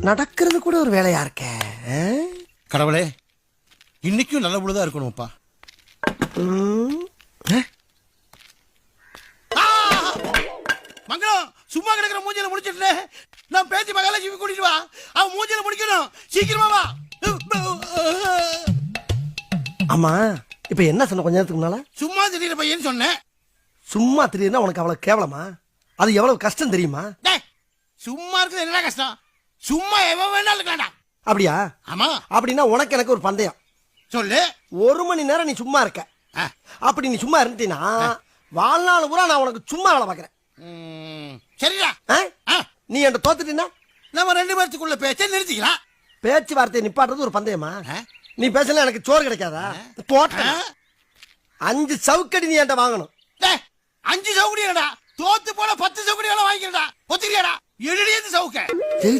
நடக்கிறது கூட ஒரு வேலையா இருக்க. கடவுளே, இன்னைக்கும் நல்ல பொழுதா இருக்கணும்ப்பா. மங்களம், சும்மா கிடக்கிற மூஞ்சில முடிச்சிட்டு நான் பேசி மகாலட்சுமி கூட்டிட்டு வா. அவன் மூஞ்சில முடிக்கணும், சீக்கிரமா வா. ஆமா, இப்ப என்ன சொன்ன கொஞ்ச நேரத்துக்கு முன்னால? சும்மா திடீர் பையன் சொன்னேன். சும்மா திடீர்னா உனக்கு அவ்வளவு கேவலமா? அது எவ்வளவு கஷ்டம் தெரியுமா? சும்மா இருக்குது என்ன கஷ்டம்? சும்மா எவன் வேணாலும் இருக்கலாம்டா. அப்படியா? ஆமா. அப்படின்னா உனக்கு எனக்கு ஒரு பந்தயம். சொல்லு. 1 மணி நேரம் நீ சும்மா இருக்க. அப்படி நீ சும்மா இருந்தீனா வாழ்நாள் பூரா நான் உனக்கு சும்மா வேலை பாக்குறேன். சரிடா. நீ என்கிட்ட தோத்துட்டீன்னா நம்ம 2 பேர்த்துக்குள்ள பேச்சை நிறுத்திக்கலாம். பேச்சுவார்த்தையை நிப்பாட்டுறது ஒரு பந்தயமா? நீ பேசல எனக்கு சோறு கிடைக்காதா? போட்ட 5 சவுக்கடி நீ என்கிட்ட வாங்கணும். 5 சவுக்கடியாடா? தோத்து போல 10 சவுக்கடி வேலை வாங்கிக்கிறடா. ஒத்துக்கிறியாடா? 7 சவுக்க